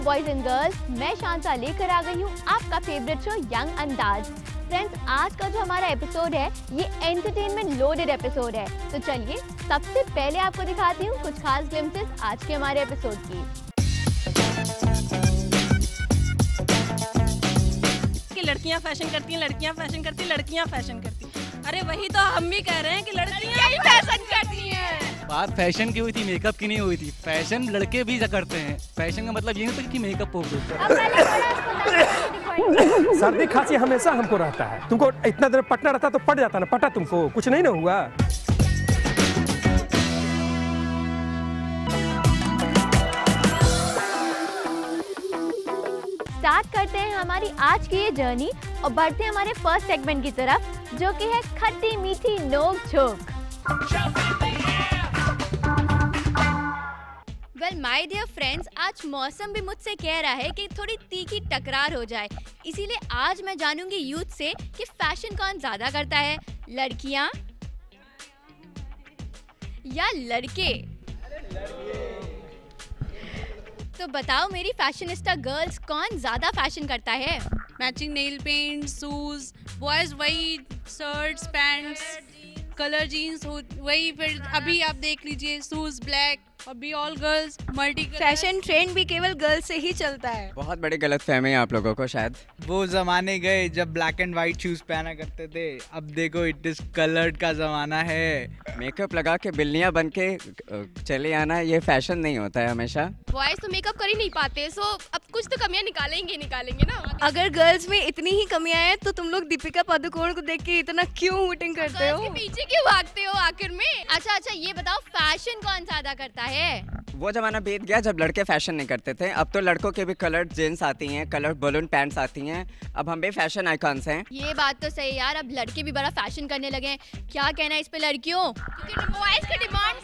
Boys and girls, मैं शांता लेकर आ गई हूँ आपका favourite show young Andaaz. Friends, आज का जो हमारा एपिसोड है ये एंटरटेनमेंट लोडेड एपिसोड है। तो चलिए सबसे पहले आपको दिखाती हूँ कुछ खास ग्लिम्पसेस आज के हमारे एपिसोड की। लड़कियां फैशन करती हैं, लड़कियां फैशन करती हैं, लड़कियां फैशन करती हैं। अरे वही तो हम भी कह रहे हैं कि लड़कियां ही फैशन करती हैं। बात फैशन की हुई थी, मेकअप की नहीं हुई थी। फैशन लड़के भी करते हैं। फैशन का मतलब ये नहीं होता कि मेकअप हो। सर्दी खांसी हमेशा हमको रहता है। तुमको इतना देर पटना रहता तो पट जाता ना, पटा तुमको कुछ नहीं ना हुआ। स्टार्ट करते हैं हमारी आज की ये जर्नी और बढ़ते हैं हमारे फर्स्ट सेगमेंट की तरफ, जो कि है खट्टी मीठी नोक झोंक। वेल माय डियर फ्रेंड्स, आज मौसम भी मुझसे कह रहा है कि थोड़ी तीखी टकरार हो जाए, इसीलिए आज मैं जानूंगी यूथ से कि फैशन कौन ज्यादा करता है, लड़कियां या लड़के। तो बताओ मेरी फैशनिस्टा गर्ल्स, कौन ज्यादा फैशन करता है? Matching nail paint, shoes, boys वही शर्ट्स पैंट्स, कलर जीन्स वही। फिर अभी आप देख लीजिए शूज ब्लैक, अभी all girls multi. Fashion trend भी केवल गर्ल्स से ही चलता है। बहुत बड़ी गलतफहमी है आप लोगों को शायद। वो जमाने गए जब ब्लैक एंड वाइट शूज पहना करते थे, अब देखो इट इज कलर्ड का जमाना है। मेकअप लगा के बिल्लियां बन के चले आना ये फैशन नहीं होता है हमेशा। बॉयज तो मेकअप कर ही नहीं पाते, सो अब कुछ तो कमियां निकालेंगे ना। अगर गर्ल्स में इतनी ही कमियां हैं तो तुम लोग दीपिका पादुकोण को देख के इतना क्यों हूटिंग करते हो? पीछे क्यों भागते हो आखिर में? अच्छा, ये बताओ फैशन कौन ज्यादा करता है? वो जमाना बीत गया जब लड़के फैशन नहीं करते थे। अब तो लड़कों के भी कलर्ड जीन्स आती हैं, कलर्ड बलून पैंट्स आती हैं। अब हम भी फैशन आइकॉन्स हैं। ये बात तो सही है यार, अब लड़के भी बड़ा फैशन करने लगे हैं। क्या कहना है इस पे लड़कियों? बॉयज की डिमांड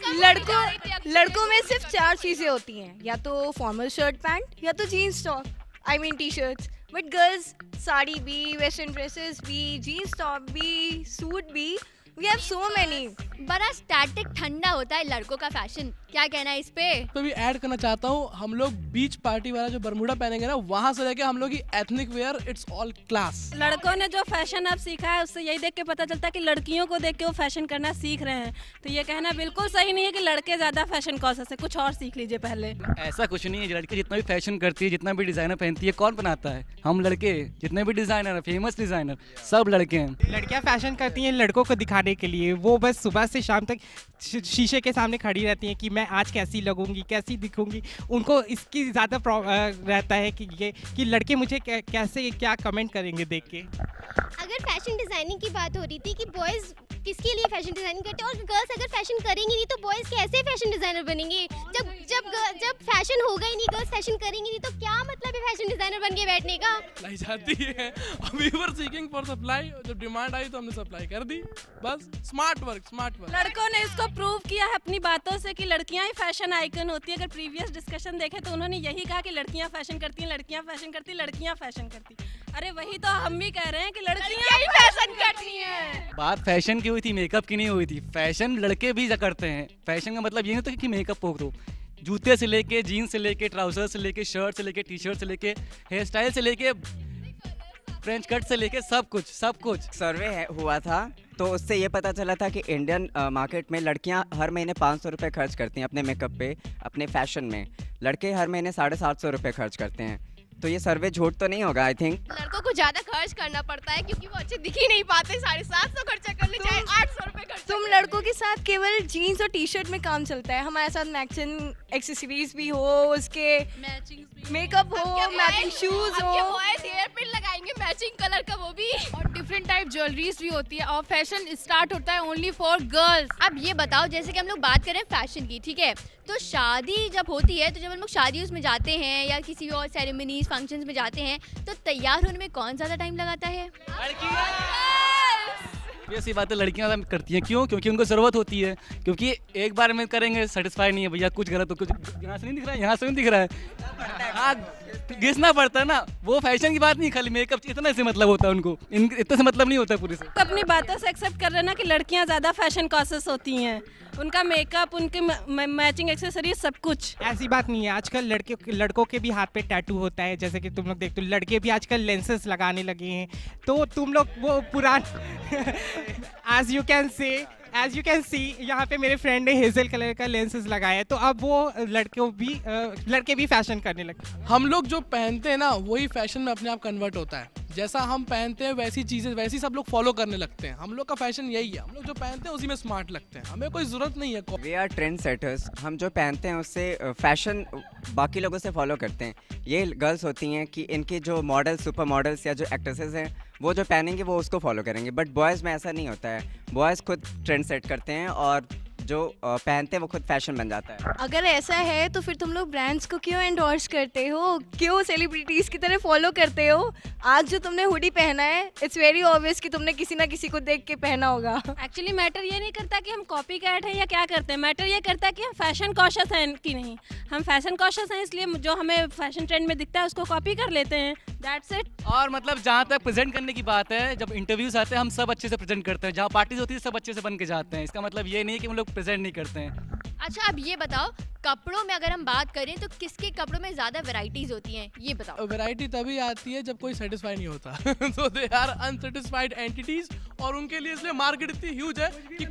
लड़कों में सिर्फ 4 चीजें होती हैं, या तो फॉर्मल शर्ट पैंट, या तो jeans top, I mean T shirts. But girls sari भी, वेस्टर्न ड्रेसेस भी, जीन्स टॉप भी, सूट भी, वी हैव सो मेनी। बड़ा स्टैटिक ठंडा होता है लड़कों का फैशन। क्या कहना है इस पे? तो भी ऐड करना चाहता हूँ, हम लोग बीच पार्टी वाला जो बरमूडा पहनेंगे ना, वहाँ से लेके हम लोग की ethnic wear, it's all class. लड़कों ने जो फैशन अब सीखा है उससे यही देख के पता चलता है कि लड़कियों को देख के वो फैशन करना सीख रहे हैं। तो ये कहना बिल्कुल सही नहीं है कि लड़के ज्यादा फैशन कॉन्शियस है। कुछ और सीख लीजिए पहले। ऐसा कुछ नहीं है। लड़के जितना भी फैशन करती है, जितना भी डिजाइनर पहनती है, कौन बनाता है? हम लड़के। जितने भी डिजाइनर है, फेमस डिजाइनर, सब लड़के हैं। लड़कियां फैशन करती हैं लड़कों को दिखाने के लिए। वो बस सुबह से शाम तक शीशे के सामने खड़ी रहती हैं कि मैं आज कैसी लगूंगी, कैसी दिखूंगी। उनको इसकी ज़्यादा रहता है कि लड़के मुझे कैसे क्या कमेंट करेंगे देख के। अगर फैशन डिज़ाइनिंग की बात हो रही थी कि बॉयज़ किसके लिए फैशन डिज़ाइनिंग करते हैं, और गर्ल्स अगर फैशन करेंगी नहीं तो बॉयज़ कैसे फैशन डिज़ाइनर बनेंगे? जब फैशन होगा ही नहीं, गर्ल्स फैशन करेंगी नहीं, तो क्या मतलब है फैशन डिज़ाइनर बन के बैठने का? लाई जाती है। We were seeking for supply, जब डिमांड आई तो हमने सप्लाई कर दी। बस स्मार्ट वर्क। लड़कों ने इसको प्रूव किया है अपनी बातों से कि लड़कियां ही फैशन आइकन होती है। अगर प्रीवियस डिस्कशन देखें तो उन्होंने यही कहा कि लड़कियां फैशन करती हैं, लड़कियां फैशन करती हैं, लड़कियां फैशन करती। अरे वही तो हम भी कह रहे हैं कि लड़कियां ही फैशन करती हैं। बात फैशन की हुई थी, मेकअप की नहीं हुई थी। फैशन लड़के भी करते हैं। फैशन का मतलब ये नहीं होता कि मेकअप हो दो। जूते से लेके, जीन्स से लेके, ट्राउजर से लेके, शर्ट से लेके, टी शर्ट से लेके, हेयर स्टाइल से लेके, फ्रेंच कट से लेके, सब कुछ। सर्वे हुआ था तो उससे ये पता चला था कि इंडियन मार्केट में लड़कियां हर महीने 500 रुपये खर्च करती हैं अपने मेकअप पे, अपने फैशन में। लड़के हर महीने 750 रुपये खर्च करते हैं। तो ये सर्वे झूठ तो नहीं होगा? आई थिंक लड़कों को ज्यादा खर्च करना पड़ता है क्योंकि वो अच्छे दिख ही नहीं पाते। 750 खर्चा कर ले, चाहे 800 रुपए खर्च। तुम लड़कों के साथ केवल जीन्स और टी शर्ट में काम चलता है, हमारे साथ मैचिंग एक्सेसरीज भी हो, उसके मेकअप हो, मैचिंग शूज हो। बॉयज हेयर पिन लगाएंगे मैचिंग कलर का, वो भी। और डिफरेंट टाइप ज्वेलरीज भी होती है, और फैशन स्टार्ट होता है ओनली फॉर गर्ल्स। अब ये बताओ, जैसे कि हम लोग बात करें फैशन की, ठीक है, तो शादी जब होती है, तो जब हम लोग शादी उसमें जाते हैं या किसी और सेरेमनीज फंक्शंस में जाते हैं, तो तैयार होने में कौन ज्यादा टाइम लगाता है? ऐसी बातें लड़कियां करती हैं। क्यों? क्योंकि उनको ज़रूरत होती है। क्योंकि एक बार में करेंगे सेटिस्फाई नहीं है भैया, कुछ गलत हो, कुछ यहाँ से नहीं दिख रहा है, यहाँ से नहीं दिख रहा है। हाँ, घिसना पड़ता है ना, वो फैशन की बात नहीं, खाली मेकअप इतना से मतलब होता है उनको, इतना से मतलब नहीं होता पूरे से। तो अपनी बातों से एक्सेप्ट कर रहे हैं ना कि लड़कियां ज़्यादा फैशन कॉन्शियस होती हैं, उनका मेकअप, उनके मैचिंग एक्सेसरीज सब कुछ। ऐसी बात नहीं है, आजकल लड़कों के भी हाथ पे टैटू होता है, जैसे कि तुम लोग देखते हो, लड़के भी आजकल लेंसेज लगाने लगे हैं, तो तुम लोग वो एज यू कैन सी यहाँ पे मेरे फ्रेंड ने हेजल कलर का लेंसेज लगाया है, तो अब वो लड़के भी फैशन करने लगे। हम लोग जो पहनते हैं ना वही फैशन में अपने आप कन्वर्ट होता है, जैसा हम पहनते हैं वैसी चीज़ें वैसी सब लोग फॉलो करने लगते हैं। हम लोग का फैशन यही है, हम लोग जो पहनते हैं उसी में स्मार्ट लगते हैं, हमें कोई ज़रूरत नहीं है। वी आर ट्रेंड सेटर्स, हम जो पहनते हैं उससे फैशन बाकी लोगों से फॉलो करते हैं। ये गर्ल्स होती हैं कि इनके जो मॉडल, सुपर मॉडल्स या जो एक्ट्रेसेस हैं वो जो पहनेंगे वो उसको फॉलो करेंगे, बट बॉयज़ में ऐसा नहीं होता है। बॉयज़ खुद ट्रेंड सेट करते हैं और जो पहनते हैं वो खुद फैशन बन जाता है। अगर ऐसा है तो फिर तुम लोग ब्रांड्स को क्यों एंडोर्स करते हो, क्यों सेलिब्रिटीज़ की तरह फॉलो करते हो? आज जो तुमने हुडी पहना है, इट्स वेरी ऑब्वियस कि तुमने किसी ना किसी को देख के पहना होगा। एक्चुअली मैटर ये नहीं करता कि हम कॉपी कैट हैं या क्या करते हैं, मैटर ये करता है कि हम फैशन कॉशियस हैं कि नहीं। हम फैशन कॉशियस हैं, इसलिए जो हमें फैशन ट्रेंड में दिखता है उसको कॉपी कर लेते हैं, दैट्स इट। और मतलब जहाँ तक प्रेजेंट करने की बात है, जब इंटरव्यूज आते हैं हम सब अच्छे से प्रेजेंट करते हैं, जहाँ पार्टीज होती है सब अच्छे से बन के जाते हैं, इसका मतलब ये नहीं है कि हम लोग प्रेजेंट नहीं करते हैं। अच्छा, अब ये बताओ, कपड़ों में अगर हम बात करें तो किसके कपड़ों में ज़्यादा वैरायटीज होती हैं, ये बताओ। वैरायटी तभी आती है जब कोई सेटिस्फाई नहीं होता तो दे आर अनसेटिस्फाइड एंटिटीज, और उनके लिए इसलिए मार्केट इतनी ह्यूज है कि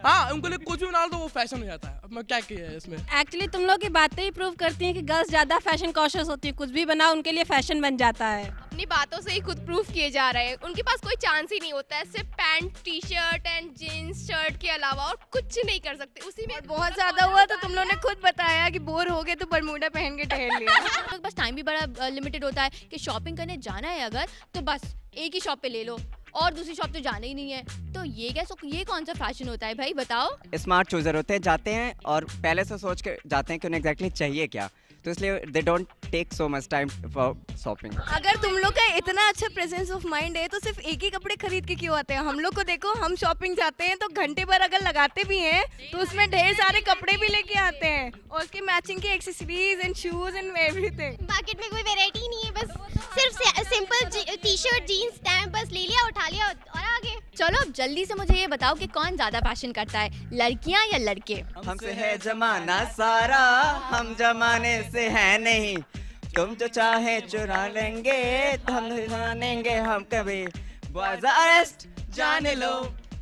हाँ, उनके लिए कुछ भी बना तो वो फैशन हो जाता है। अब मैं क्या किया है इसमें? एक्चुअली तुम लोग की बातें ही प्रूव करती हैं कि गर्ल्स ज़्यादा फैशन कॉशियस होती है, कुछ भी बनाओ उनके लिए फैशन बन जाता है। अपनी बातों से ही खुद प्रूफ किए जा रहे हैं, उनके पास कोई चांस ही नहीं होता है, सिर्फ pant, T shirt and jeans shirt के अलावा और कुछ नहीं कर सकते। उसी में बहुत ज़्यादा हुआ तो तुम लोगों ने खुद बताया कि बोर हो गए तो बरमूडा पहन के टहल लिया। बस टाइम भी बड़ा लिमिटेड होता है कि शॉपिंग करने जाना है अगर, तो बस एक ही शॉप पे ले लो और दूसरी शॉप तो जाना ही नहीं है, तो ये कौन सा फैशन होता है भाई, बताओ। स्मार्ट चूजर होते हैं, जाते हैं और पहले से सोच के जाते हैं कि उन्हें एग्जैक्टली चाहिए क्या, तो इसलिए they don't take so much time for shopping. अगर तुम लोग का इतना अच्छा प्रेजेंस ऑफ माइंड है तो सिर्फ एक ही कपड़े खरीद के क्यों आते हैं? हम लोग को देखो, हम शॉपिंग जाते हैं तो घंटे भर अगर लगाते भी हैं तो उसमें ढेर सारे कपड़े भी लेके आते हैं और उसके मैचिंग के accessories and shoes and everything. Market में कोई वैरायटी नहीं है, बस सिर्फ simple T shirt jeans top बस ले लिया, उठा लिया और आगे। चलो अब जल्दी से मुझे ये बताओ कि कौन ज्यादा फैशन करता है, लड़कियां या लड़के? हमसे है जमाना सारा, हम जमाने से है नहीं, तुम जो चाहे चुरा लेंगे, हम जानेंगे हम कभी। बॉयज अरेस्ट जाने लो,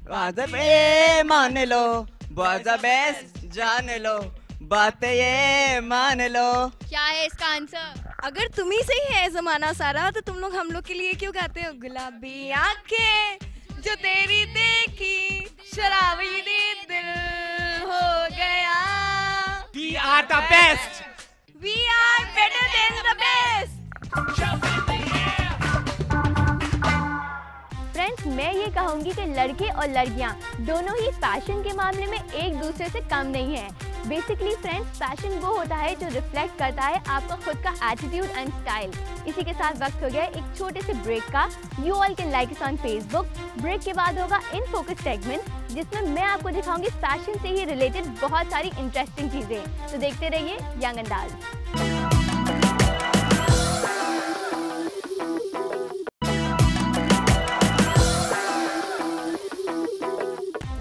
बॉयज पे मान लो, बॉयज बेस्ट जान लो, बातें ये मान लो। क्या है इसका आंसर? अगर तुम ही सही है जमाना सारा, तो तुम लोग हम लोग के लिए क्यों गाते हो? गुलाबी आंखें जो तेरी देखी, शराबी दिल हो गया। We are the best. We are better than the best. Friends, मैं ये कहूँगी कि लड़के और लड़कियाँ दोनों ही फैशन के मामले में एक दूसरे से कम नहीं हैं। बेसिकली फ्रेंड्स, फैशन वो होता है जो रिफ्लेक्ट करता है आपका खुद का एटीट्यूड एंड स्टाइल। इसी के साथ वक्त हो गया एक छोटे से ब्रेक का। You all can like us on Facebook. Break के बाद होगा इन फोकस सेगमेंट, जिसमें मैं आपको दिखाऊंगी फैशन से ही रिलेटेड बहुत सारी इंटरेस्टिंग चीज़ें। तो देखते रहिए young Andaaz.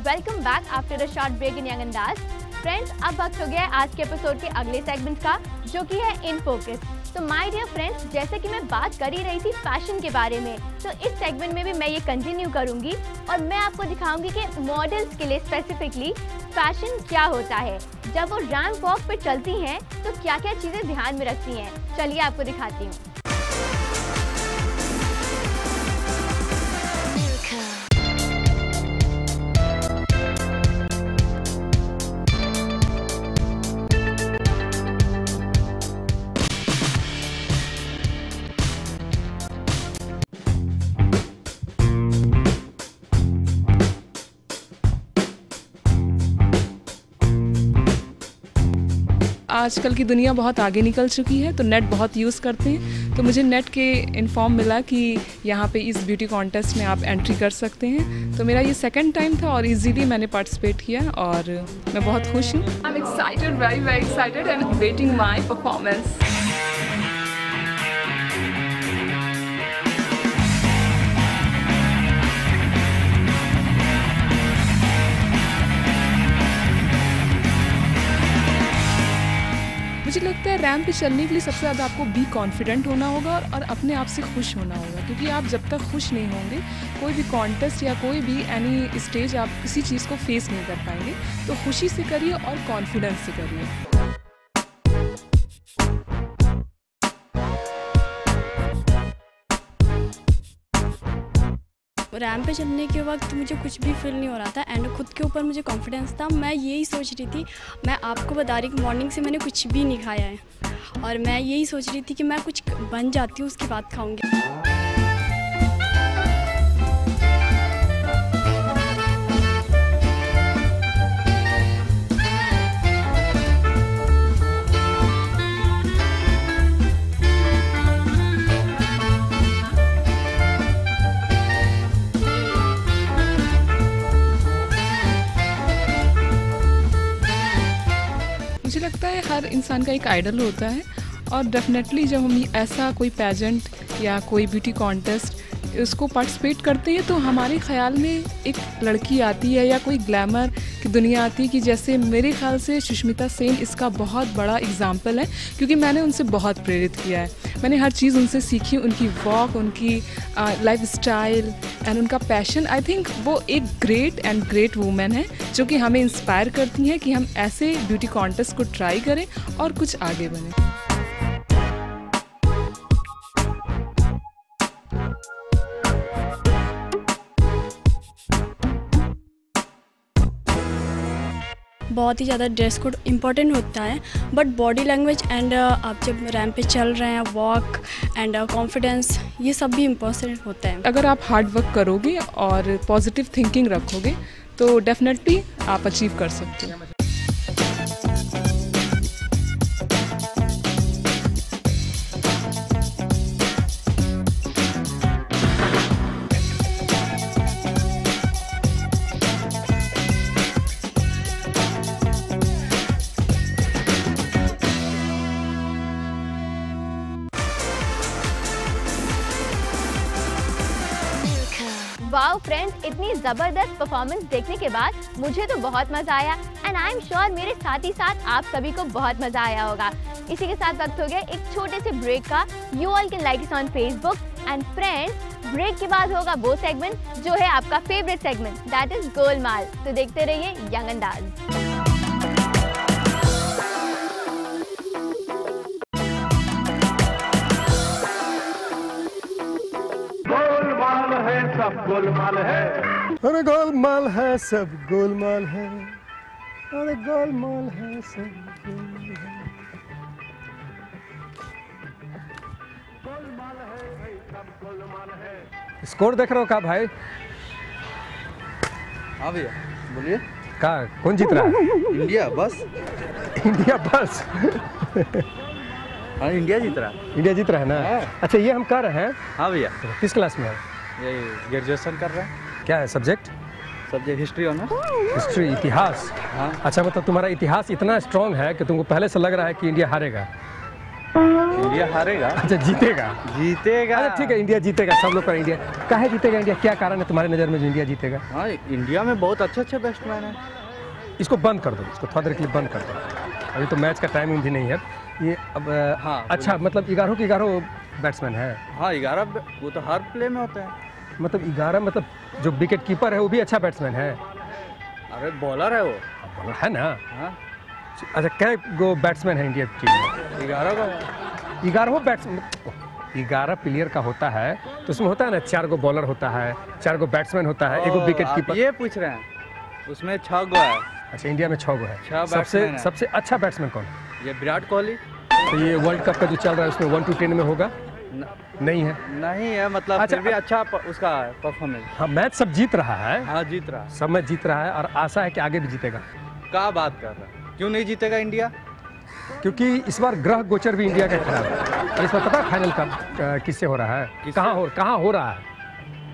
Welcome back after a short break in young Andaaz. Friends, अब वक्त हो गया है आज के एपिसोड के अगले सेगमेंट का, जो कि है इन फोकस। तो माय डियर फ्रेंड्स, जैसे कि मैं बात कर ही रही थी फैशन के बारे में, तो इस सेगमेंट में भी मैं ये कंटिन्यू करूंगी और मैं आपको दिखाऊंगी कि मॉडल्स के लिए स्पेसिफिकली फैशन क्या होता है। जब वो रैंप वॉक पे चलती हैं तो क्या क्या चीज़ें ध्यान में रखती हैं। चलिए आपको दिखाती हूँ। आजकल की दुनिया बहुत आगे निकल चुकी है, तो नेट बहुत यूज़ करते हैं, तो मुझे नेट के इन्फॉर्म मिला कि यहाँ पे इस ब्यूटी कॉन्टेस्ट में आप एंट्री कर सकते हैं। तो मेरा ये सेकंड टाइम था और इजीली मैंने पार्टिसिपेट किया और मैं बहुत खुश हूँ। I am excited, very excited and waiting my performance. मुझे लगता है रैंप पे चलने के लिए सबसे ज़्यादा आपको बी कॉन्फिडेंट होना होगा और अपने आप से खुश होना होगा, क्योंकि आप जब तक खुश नहीं होंगे कोई भी कॉन्टेस्ट या कोई भी एनी स्टेज आप किसी चीज़ को फेस नहीं कर पाएंगे। तो खुशी से करिए और कॉन्फिडेंस से करिए। रैंप पे चलने के वक्त मुझे कुछ भी फील नहीं हो रहा था एंड खुद के ऊपर मुझे कॉन्फिडेंस था। मैं यही सोच रही थी, मैं आपको बता रही कि मॉर्निंग से मैंने कुछ भी नहीं खाया है और मैं यही सोच रही थी कि मैं कुछ बन जाती हूँ उसके बाद खाऊंगी। मुझे लगता है हर इंसान का एक आइडल होता है और डेफिनेटली जब हम ऐसा कोई पेजेंट या कोई ब्यूटी कॉन्टेस्ट उसको पार्टिसिपेट करते हैं तो हमारे ख्याल में एक लड़की आती है या कोई ग्लैमर की दुनिया आती है कि जैसे मेरे ख्याल से सुष्मिता सेन इसका बहुत बड़ा एग्जाम्पल है, क्योंकि मैंने उनसे बहुत प्रेरित किया है। मैंने हर चीज़ उनसे सीखी, उनकी वॉक, उनकी लाइफ स्टाइल एंड उनका पैशन। आई थिंक वो एक ग्रेट वूमेन है जो कि हमें इंस्पायर करती हैं कि हम ऐसे ब्यूटी कॉन्टेस्ट को ट्राई करें और कुछ आगे बने। बहुत ही ज़्यादा ड्रेस कोड इम्पॉर्टेंट होता है, बट बॉडी लैंग्वेज एंड आप जब रैंप पे चल रहे हैं वॉक एंड कॉन्फिडेंस ये सब भी इम्पॉर्टेंट होता है। अगर आप हार्ड वर्क करोगे और पॉजिटिव थिंकिंग रखोगे तो डेफिनेटली आप अचीव कर सकते हैं। वाओ फ्रेंड्स, इतनी ज़बरदस्त परफॉर्मेंस देखने के बाद मुझे तो बहुत मज़ा आया एंड आई एम श्योर मेरे साथ ही साथ आप सभी को बहुत मज़ा आया होगा। इसी के साथ वक्त हो गया एक छोटे से ब्रेक का। You all can like us on Facebook and friends, break के बाद होगा वो सेगमेंट जो है आपका favourite segment, that is Golmaal. तो देखते रहिए यंग अंदाज। सब गोलमाल है, अरे गोलमाल है सब गोलमाल है, अरे गोलमाल है सब गोलमाल है, सब गोलमाल है। स्कोर देख रहे हो का भाई? हाँ भैया बोलिए। का कौन जीत रहा है? इंडिया बस। इंडिया बस। हाँ इंडिया जीत रहा है। इंडिया जीत रहा है ना? अच्छा ये हम कर रहे हैं। हाँ भैया। किस क्लास में है? ये ग्रेजुएशन कर रहे हैं। क्या है subject? Subject history honours. History, इतिहास। हाँ। अच्छा मतलब तुम्हारा इतिहास इतना स्ट्रॉन्ग है कि तुमको पहले से लग रहा है कि इंडिया हारेगा। इंडिया हारेगा? अच्छा जीतेगा। जीतेगा। अच्छा ठीक है, इंडिया जीतेगा। सब लोग का इंडिया। काहे जीतेगा इंडिया? क्या कारण है तुम्हारी नज़र में जो इंडिया जीतेगा? हाँ इंडिया में बहुत अच्छे बैट्समैन है। इसको बंद कर दो, इसको थोड़ा देर के लिए बंद कर दो। अभी तो मैच का टाइमिंग भी नहीं है ये अब। हाँ अच्छा मतलब 11 के 11 बैट्समैन है? हाँ 11, वो तो हर प्ले में होता है। मतलब 11 मतलब जो विकेट कीपर है वो भी अच्छा बैट्समैन है? अरे बॉलर है वो। बॉलर है ना? हाँ। अच्छा कै गो बैट्समैन है इंडिया टीम में? 11 का। 11 बैट्समैन, 11 प्लेयर का होता है तो उसमें होता है ना 4 गो बॉलर होता है, 4 गो बैट्समैन होता है, 1 गो विकेट कीपर। ये पूछ रहे हैं उसमें 6 गो है। अच्छा इंडिया में 6 गो है। सबसे अच्छा बैट्समैन कौन है? ये विराट कोहली। तो ये वर्ल्ड कप का जो चल रहा है उसमें 1 to 10 में होगा? नहीं है। नहीं है मतलब अच्छा, फिर भी अच्छा उसका परफॉर्मेंस। हाँ मैच सब जीत रहा है। हाँ जीत रहा है, सब मैच जीत रहा है और आशा है कि आगे भी जीतेगा। क्या बात कर रहा है? क्यों नहीं जीतेगा इंडिया? क्योंकि इस बार ग्रह गोचर भी इंडिया का खराब है। इस बार पता है फाइनल का किससे हो रहा है? कहाँ हो रहा है?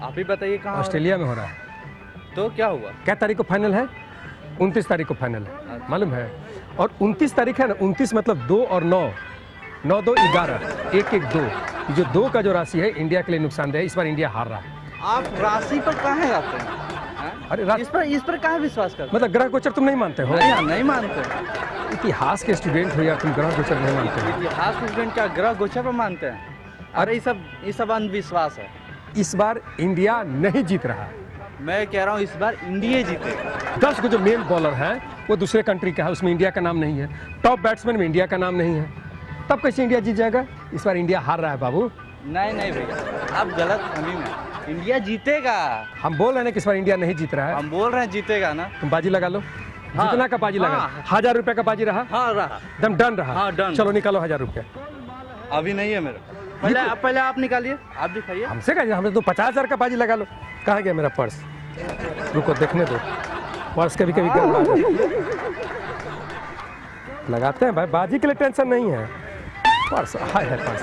आप ही बताइए कहाँ? ऑस्ट्रेलिया में हो रहा है। तो क्या हुआ? क्या तारीख को फाइनल है? 29 तारीख को फाइनल है, मालूम है? और 29 तारीख है ना, 29 मतलब 2 और 9, 9 2 11, 1 1 2। जो 2 का जो राशि है इंडिया के लिए नुकसानदेह है। इस बार इंडिया हार रहा है। आप राशि पर कहाँ आते हैं? अरे इस पर कहाँ विश्वास करते? मतलब ग्रह गोचर तुम नहीं मानते हो? नहीं मानते। इतिहास के स्टूडेंट हो या तुम ग्रह गोचर नहीं मानते हो? इतिहास के स्टूडेंट क्या ग्रह गोचर पर मानते हैं? अरे ये सब अंधविश्वास है। इस बार इंडिया नहीं जीत रहा। मैं कह रहा हूँ इस बार इंडिया जीतेगा। 10 को जो मेन बॉलर है वो दूसरे कंट्री का है, उसमें इंडिया का नाम नहीं है। टॉप बैट्समैन में इंडिया का नाम नहीं है, तब कैसे इंडिया जीत जाएगा? इस बार इंडिया हार रहा है बाबू। नहीं भैया, आप गलत फहमी में। इंडिया जीतेगा। हम बोल रहे हैं कि इस बार इंडिया नहीं जीत रहा है। हम बोल रहे हैं जीतेगा ना। तुम बाजी लगा लो। हाँ, जितना का बाजी लगा? 1000 रुपए का बाजी रहा? हाँ रहा। एकदम डन रहा? हाँ डन। चलो निकालो 1000 रुपए। अभी नहीं है मेरा। पहले आप निकालिए, आप दिखाइए। हमसे कहा हमने तो 50,000 का बाजी लगा लो। कहाँ गया मेरा पर्स? रुको देखने दो, पर्स कभी कभी गड़बड़ा जाता है। लगाते हैं भाई, बाजी के लिए टेंशन नहीं है। पर्स हाय है, पर्स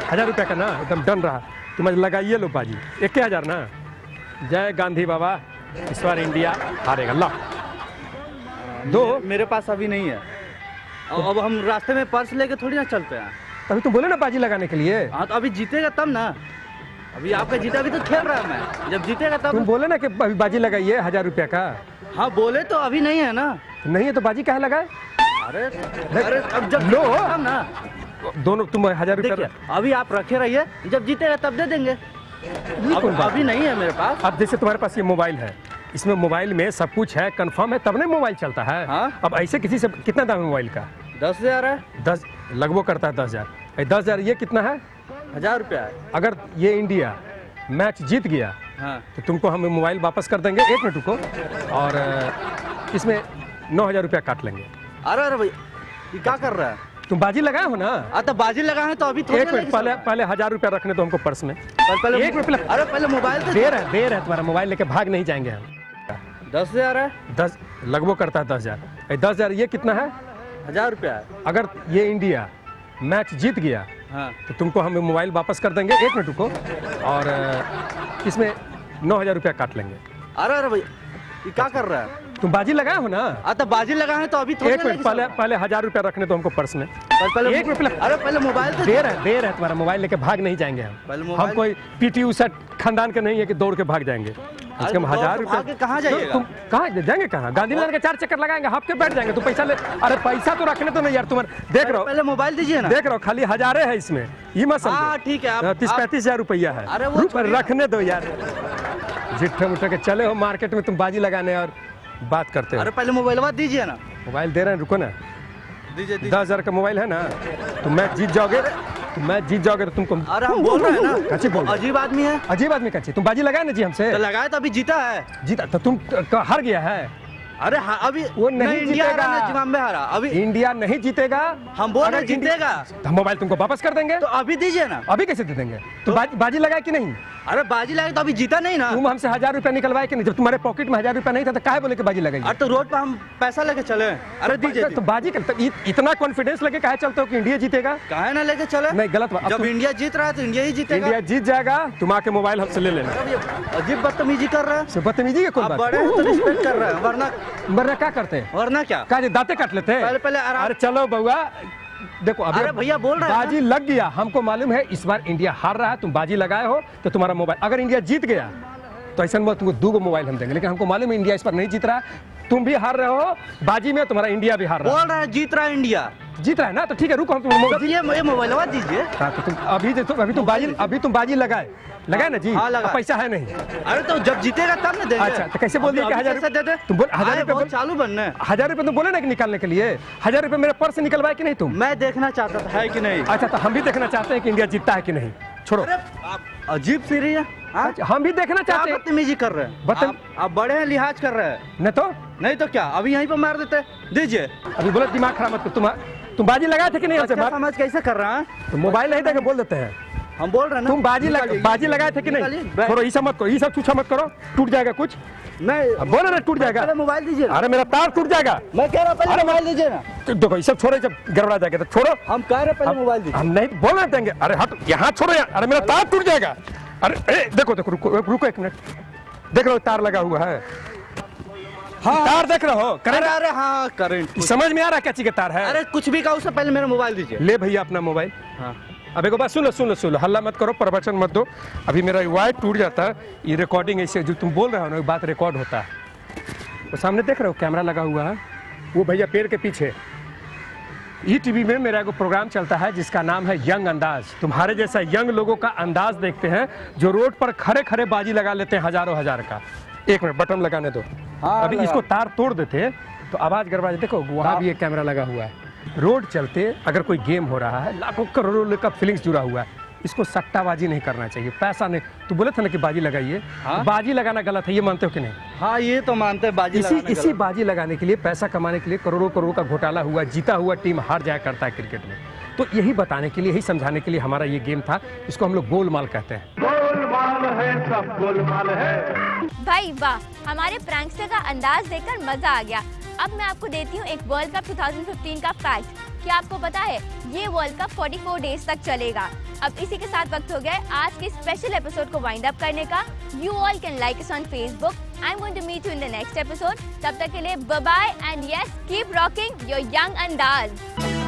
1000 रुपये का ना, एकदम डन रहा। तुम लगाइए लो बाजी। 1000 ना। जय गांधी बाबा, इस बार इंडिया हारेगा। ला दो। मेरे पास अभी नहीं है। अब हम रास्ते में पर्स लेके थोड़ी ना चलते हैं। अभी तुम बोले ना बाजी लगाने के लिए। हाँ तो अभी जीतेगा तब ना। अभी आपका जीता, अभी तो खेल रहा है मैं। जब जीतेगा तब। तुम बोले ना कि अभी बाजी लगाइए 1000 रुपये का। हाँ बोले तो अभी नहीं है ना। नहीं है तो बाजी कहाँ लगाए? अरे अब जब लो ना दोनों तुम 1000 रुपये। अभी आप रखे रहिए, जब जीतेगा तब दे देंगे। अभी नहीं है मेरे पास। अब जैसे तुम्हारे पास ये मोबाइल है, इसमें मोबाइल में सब कुछ है, कंफर्म है, तब नहीं मोबाइल चलता है। हाँ? अब ऐसे किसी से कितना दाम है मोबाइल का? 10,000 है। 10 लगभग करता है 10,000। 10,000 ये कितना है? 1000 रुपया है। अगर ये इंडिया मैच जीत गया हाँ, तो तुमको हम मोबाइल वापस कर देंगे। 1 मिनट रुको, और इसमें 9,000 रुपया काट लेंगे। अरे भाई ये क्या कर रहा है? तुम बाजी लगाए हो ना? तो बाजी लगाए तो अभी 1 मिनट पहले 1000 रुपया रखने दो हमको पर्स में। पहले 1 मिनट। अरे पहले मोबाइल तो देर है तुम्हारा। मोबाइल लेके भाग नहीं जाएंगे हम। 10,000 है। 10 लगभग करता है 10,000। 10,000 ये कितना है? 1000 रुपया है। अगर ये इंडिया मैच जीत गया हाँ, तो तुमको हम मोबाइल वापस कर देंगे। 1 मिनट रुको, और इसमें 9,000 रुपया काट लेंगे। अरे भाई ये क्या कर रहा है? तुम बाजी लगाए हो ना? तो बाजी लगाए तो अभी 1 मिनट पहले 1000 रुपया रखने दो हमको पर्स में। पहले 1 मिनट। अरे पहले मोबाइल तो देर है तुम्हारा। मोबाइल लेके भाग नहीं जाएंगे हम। हम कोई पीटी उषा खानदान के नहीं है कि दौड़ के भाग जाएंगे। कम से कम 1000 रुपये। कहाँ जाइएगा? तुम कहाँ जाएंगे? कहाँ? गांधी मैदान के 4 चक्कर लगाएंगे, हाफ के बैठ जाएंगे। तुम पैसा ले। अरे पैसा तो रखने तो नहीं यार। तुम्हारे देख रहा हो, पहले मोबाइल दीजिए ना। देख रहा हो खाली 1000 है इसमें। ये मत समझो। ठीक है, 30-35 रुपया है। अरे वो रखने दो यार। जिट्ठे मुट्ठे के चले हो मार्केट में तुम बाजी लगाने और बात करते हो। अरे पहले मोबाइल दीजिए ना। मोबाइल दे रहे हैं, रुको ना। दीजिए। 10,000 का मोबाइल है ना, तो मैच जीत जाओगे। तो तुमको। अरे हम बोल रहे हैं ना। कैसे बोल? अजीब आदमी है। अजीब आदमी कैसे? तुम बाजी लगाए ना जी हमसे। तो लगाया तो अभी जीता है। जीता तो तुम हार गया है। अरे हाँ, अभी वो नहीं जीतेगा। जिम्बाब्वे हारा। अभी इंडिया नहीं जीतेगा। हम बोल रहे जीतेगा। तो मोबाइल तुमको वापस कर देंगे। तो अभी दीजिए ना। अभी कैसे दे देंगे? तो बाजी लगाए कि नहीं? अरे बाजी लगाए तो अभी जीता नहीं ना। तुम हमसे 1000 रुपया निकलवाए कि नहीं? जब तुम्हारे पॉकेट में 1000 रुपया नहीं था तो काहे बोले कि बाजी लगाई? अरे तो रोड पर हम पैसा लेके चले। अरे दीजिए। तो बाजी इतना कॉन्फिडेंस लेके काहे चलते हो कि इंडिया जीतेगा? काहे ना लेके चले? नहीं, गलत बात। जब इंडिया जीत रहा है तो इंडिया ही जीतेगा। इंडिया जीत जाएगा, तुम आके मोबाइल हमसे ले लेना। अजीब बदतमीजी कर रहा है। बदतमीजी है? कोई बात बड़े हैं तो रिस्पेक्ट कर रहे हैं, वरना क्या करते हैं? वरना क्या? दांते काट लेते हैं। पहले अरे चलो बउआ, देखो अभी अरे भैया बोल रहे हैं बाजी लग गया। हमको मालूम है इस बार इंडिया हार रहा है। तुम बाजी लगाए हो तो तुम्हारा मोबाइल, अगर इंडिया जीत गया तो ऐसा तुमको 2 मोबाइल हम देंगे। लेकिन हमको मालूम है इंडिया इस बार नहीं जीत रहा। तुम भी हार रहे हो बाजी में, तुम्हारा इंडिया भी हार रहा है। बोल रहा है जीत रहा है इंडिया। जीत रहा है ना, तो ठीक है रुको। हम ये मोबाइल दीजिए। तो तुम अभी तुम बाजी लगाए ना जी? हाँ, लगा। पैसा है नहीं। अरे तो जब जीतेगा तब ना देंगे। अच्छा तो कैसे बोल दिया कि 1000 रुपये दे दे? तुम बोल 1000 रुपये चालू बनने। 1000 रुपये तुम बोले ना कि निकालने के लिए। 1000 रुपये मेरे पर्स से निकलवाए कि नहीं तुम? मैं देखना चाहता था, है कि नहीं। अच्छा तो हम भी देखना चाहते हैं कि इंडिया जीतता है कि नहीं। छोड़ो, अजीब सी रही है। हम भी देखना चाहते हैं। बदतमीजी कर रहे हैं। आप बड़े हैं, लिहाज कर रहे हैं। नहीं तो क्या अभी यहीं पर मार देते। दीजिए। अभी बोले दिमाग खराब मत कर। तुम बाजी लगाए थे कि नहीं? समझ कैसे कर रहा है? तो मोबाइल नहीं देके बोल देते हैं। हम बोल रहे हैं तुम बाजी लगाए थे कि नहीं? छोड़ो, ये सब मत करो, ये सब छूछा मत करो, टूट जाएगा कुछ। नहीं बोले ना टूट जाएगा। मोबाइल दीजिए। अरे मेरा तार टूट जाएगा। मैं कह रहा हूँ पहले मोबाइल दीजिए ना। देखो ये सब छोड़ो, जब गड़बड़ा जाएगा तो छोड़ो। हम कह रहे पहले मोबाइल दीजिए। हम नहीं बोल रहे देंगे। अरे हट, यहाँ छोड़ो यार। अरे मेरा तार टूट जाएगा। अरे देखो रुको 1 मिनट। देख रहे हो तार लगा हुआ है। हाँ, तार देख रहे हो? करंट। अरे हाँ करंट। समझ में आ रहा क्या चीज का तार है? अरे कुछ भी कहा, उससे पहले मेरा मोबाइल दीजिए। ले भैया अपना मोबाइल। हाँ। अब एक बात सुन लो, हल्ला मत करो, प्रवचन मत दो। अभी मेरा वायर टूट जाता है। ये रिकॉर्डिंग ऐसे जो तुम बोल रहे हो ना, बात रिकॉर्ड होता है। तो सामने देख रहे हो कैमरा लगा हुआ है, वो भैया पेड़ के पीछे ईटीवी में मेरा एक प्रोग्राम चलता है जिसका नाम है यंग अंदाज। तुम्हारे जैसा यंग लोगों का अंदाज देखते हैं जो रोड पर खड़े खड़े बाजी लगा लेते हैं हजारों हजार का। एक मिनट बटन लगाने दो। अभी इसको तार तोड़ देते तो आवाज गड़बड़ा। देखो वहाँ भी एक कैमरा लगा हुआ है। रोड चलते अगर कोई गेम हो रहा है, लाखों करोड़ों का फीलिंग्स जुड़ा हुआ है, इसको सट्टाबाजी नहीं करना चाहिए, पैसा नहीं। तू बोले था ना कि बाजी लगाइए। हाँ? बाजी लगाना गलत है, ये मानते हो कि नहीं? हाँ ये तो मानते हैं बाजी इसी बाजी लगाने के लिए, पैसा कमाने के लिए करोड़ों करोड़ों का घोटाला हुआ, जीता हुआ टीम हार जाया करता है क्रिकेट में। तो यही बताने के लिए, यही समझाने के लिए हमारा ये गेम था। इसको हम लोग गोलमाल कहते हैं। गोलमाल है, सब गोलमाल है। भाई वाह, हमारे प्रैंकस्टर का अंदाज देखकर मजा आ गया। अब मैं आपको देती हूँ एक वर्ल्ड कप 2015 का फैक्ट। क्या आपको पता है ये वर्ल्ड कप 44 डेज तक चलेगा। अब इसी के साथ वक्त हो गया है आज के स्पेशल एपिसोड को वाइंड अप करने का। You all can like us on Facebook. I am going to meet you in the next episode. तब तक के लिए bye bye and yes keep rocking your young अंदाज।